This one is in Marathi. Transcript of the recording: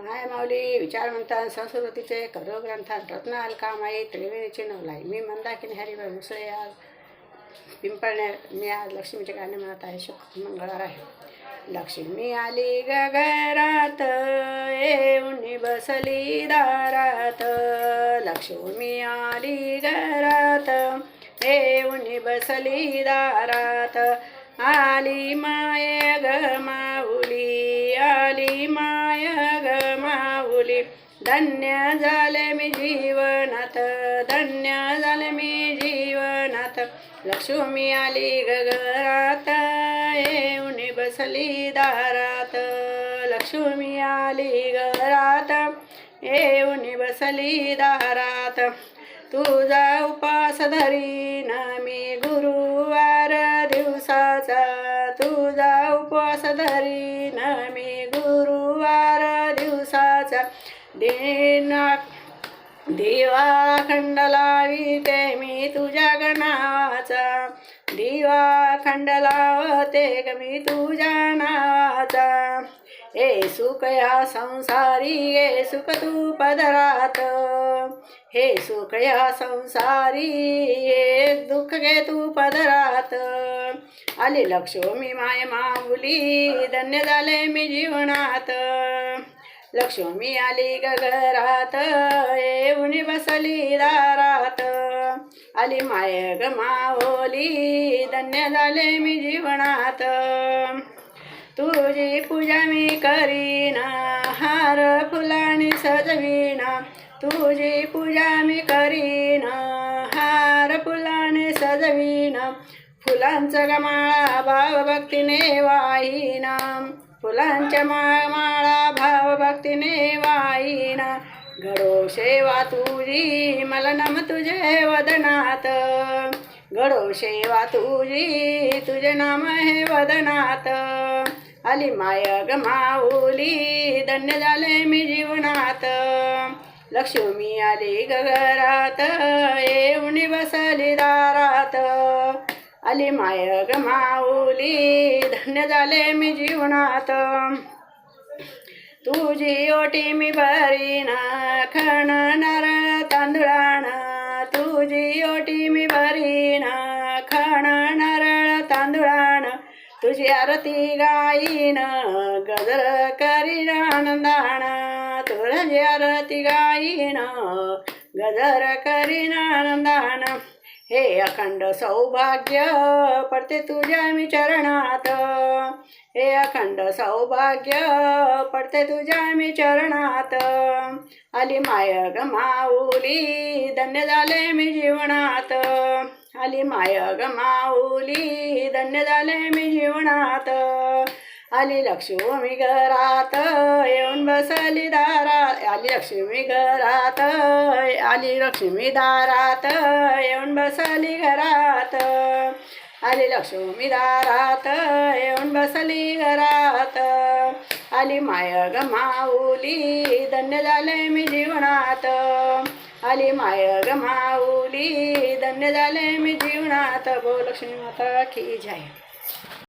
माय माऊली विचारवंतां संस्कृतीचे करो ग्रंथात रत्न अलकामाई त्रिवेणीचे नवलाई. मी मंदाकिनी हरिभाई मुसळे आज पिंपळणे. मी आज लक्ष्मीचे गाणे म्हणत आहे. शुभ मंगळवार आहे. लक्ष्मी आली गगरात येऊन बसली दारात. लक्ष्मी आली घरात येऊन बसली दारात. आली माय ग माऊली, आली माय ग माऊली. धन्य झाले मी जीवनात, धन्य झाले मी जीवनात. लक्ष्मी आली घरात येऊन बसली दारात. लक्ष्मी आली घरात येऊन बसली दारात. तुझा उपास धरीन मी गुरुवार दिवसाचा. तुझा उपवास धरीन मी गुरुवार दिवसाचा. दिवा खंड लाविते मी तुझ्या गणाचा. दिवा खंड लावते ग मी तुझ्या नावाचा. हे सुख या संसारी हे सुख तू पदरात. हे सुख या संसारी हे दुःख घे तू पदरात. आली लक्ष्मी माय माऊली, धन्य झाले मी जीवनात. लक्ष्मी आली घरात येऊन बसली दारात. आली माय ग माऊली, धन्य झाले मी जीवनात. तुझी पूजा मी करीन हार फुलांनी सजवीन. तुझी पूजा मी करीन हार फुलांनी सजवीन. फुलांचा गमाळा भावभक्तीने वाहीन. फुलांच्या माळा भावभक्तीने वाहीन. घडो सेवा तुझी मला नम तुझे वदनात. घडो सेवा तुझी तुझे नाम हे वदनात. आली माय ग माऊली, धन्य झाले मी जीवनात. लक्ष्मी आली घरात येऊन बसली दारात. आली माय ग माऊली, धन्य झाले मी जीवनात. तुझी ओटी मी भरीन खण नारळ तांदुळान. तुझी ओटी मी भरीन खण नारळ तांदुळान. तुझी आरती गाईन गजर करीन आनंदान. तुझी आरती गाईन गजर करीन आनंदान. हे अखंड सौभाग्य पडते तुझ्या मी चरणात. हे अखंड सौभाग्य पडते तुझ्या मी चरणात. आली माय ग माऊली, धन्य झाले मी जीवनात. आली माय ग माऊली, धन्य झाले मी जीवनात. आली लक्ष्मी घरात येऊन बसली दारात. आली लक्ष्मी घरात, आली लक्ष्मी दारात येऊन बसली घरात. आली लक्ष्मी दारात येऊन बसली घरात. आली माय ग माऊली, धन्य झाले मी जीवनात. आली माय ग माऊली, धन्य झाले मी जीवनात. बोल लक्ष्मी माता की जय.